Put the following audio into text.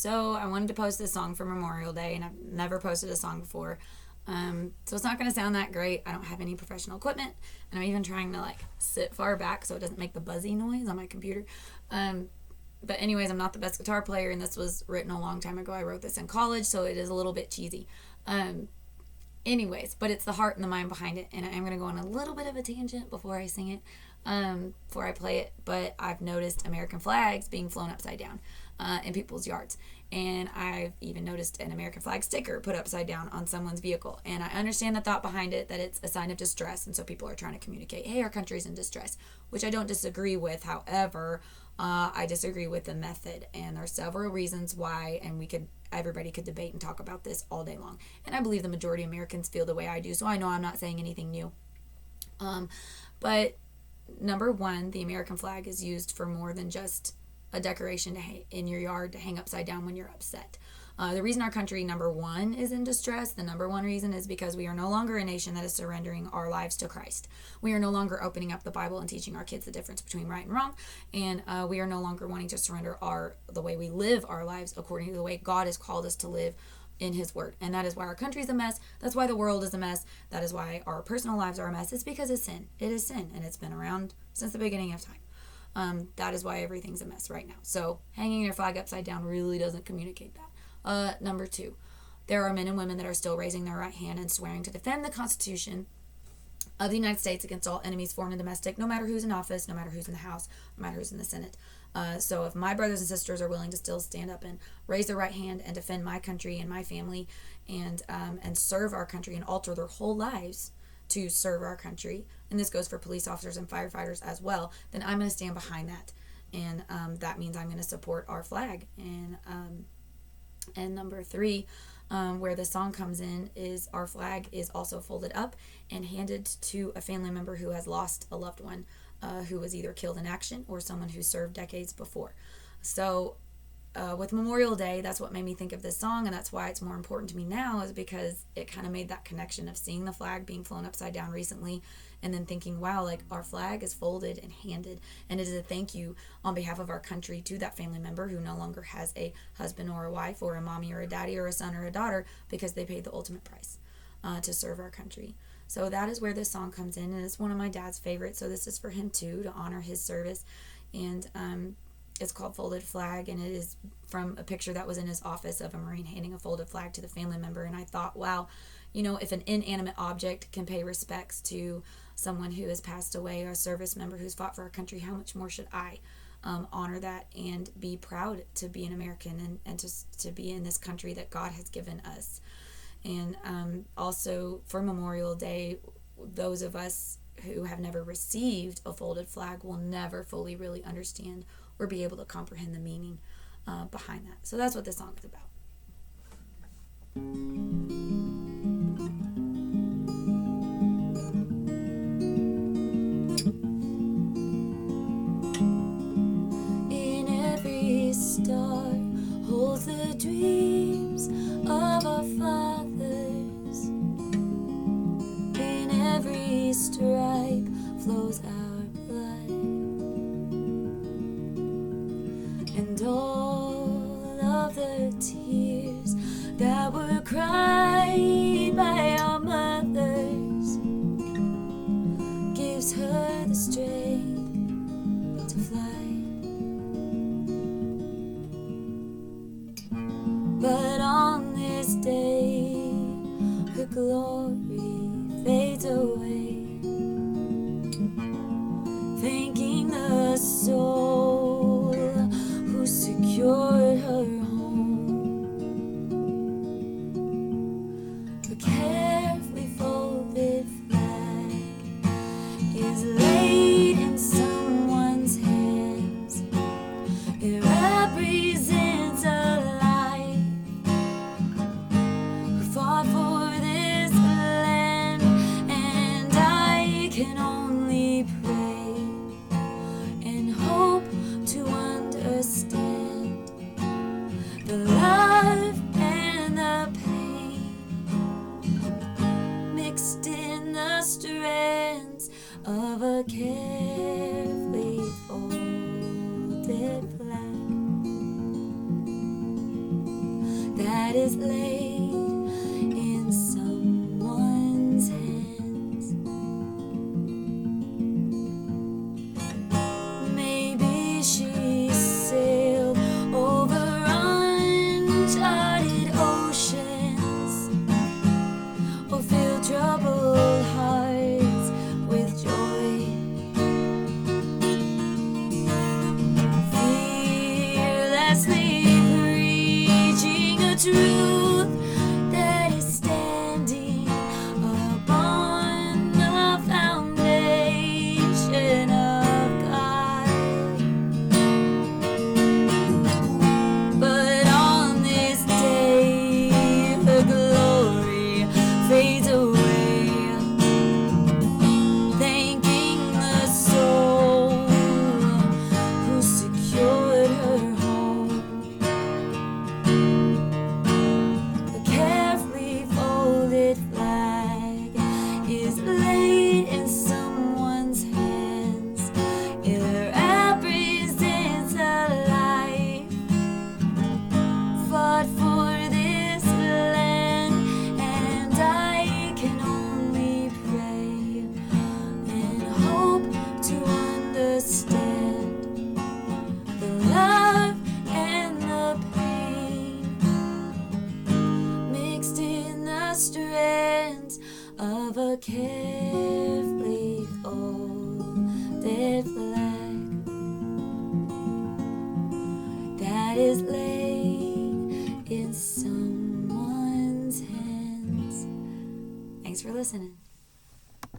So I wanted to post this song for Memorial Day, and I've never posted a song before. So it's not going to sound that great. I don't have any professional equipment, and I'm even trying to sit far back so it doesn't make the buzzy noise on my computer. But anyways, I'm not the best guitar player, and this was written a long time ago. I wrote this in college, so it is a little bit cheesy. Anyways, but it's the heart and the mind behind it, and I am going to go on a little bit of a tangent before I sing it, before I play it. But I've noticed American flags being flown upside down in people's yards, and I've even noticed an American flag sticker put upside down on someone's vehicle. And I understand the thought behind it, that it's a sign of distress, and so people are trying to communicate, hey, our country's in distress, which I don't disagree with. However, I disagree with the method, and there are several reasons why, and everybody could debate and talk about this all day long. And I believe the majority of Americans feel the way I do, so I know I'm not saying anything new. But number one, the American flag is used for more than just a decoration in your yard to hang upside down when you're upset. The reason our country, number one, is in distress, the number one reason, is because we are no longer a nation that is surrendering our lives to Christ. We are no longer opening up the Bible and teaching our kids the difference between right and wrong, and we are no longer wanting to surrender the way we live our lives according to the way God has called us to live in His Word. And that is why our country is a mess. That's why the world is a mess. That is why our personal lives are a mess. It's because of sin. It is sin, and it's been around since the beginning of time. That is why everything's a mess right now. So hanging your flag upside down really doesn't communicate that. Number two, there are men and women that are still raising their right hand and swearing to defend the Constitution of the United States against all enemies, foreign and domestic, no matter who's in office, no matter who's in the House, no matter who's in the Senate. So if my brothers and sisters are willing to still stand up and raise their right hand and defend my country and my family, and serve our country and alter their whole lives to serve our country, and this goes for police officers and firefighters as well, then I'm going to stand behind that. And that means I'm going to support our flag. And number three, where the song comes in, is our flag is also folded up and handed to a family member who has lost a loved one, who was either killed in action or someone who served decades before. So with Memorial Day, that's what made me think of this song, and that's why it's more important to me now, is because it kind of made that connection of seeing the flag being flown upside down recently, and then thinking, wow, our flag is folded and handed, and it is a thank you on behalf of our country to that family member who no longer has a husband or a wife or a mommy or a daddy or a son or a daughter, because they paid the ultimate price to serve our country. So that is where this song comes in, and it's one of my dad's favorites, so this is for him too, to honor his service. And it's called Folded Flag, and it is from a picture that was in his office of a Marine handing a folded flag to the family member. And I thought, wow, if an inanimate object can pay respects to someone who has passed away, or a service member who's fought for our country, how much more should I honor that and be proud to be an American and to be in this country that God has given us. And also for Memorial Day, those of us who have never received a folded flag will never fully really understand or be able to comprehend the meaning behind that. So that's what this song is about. In every star holds the dreams of our fathers. In every stripe flows our blood. And all of the tears that were cried by our mothers gives her the strength to fly. But on this day, her glory fades away, thanking the soul who secured her home. A carefully folded flag is laid in someone's hands. It represents a life who fought for this night is late.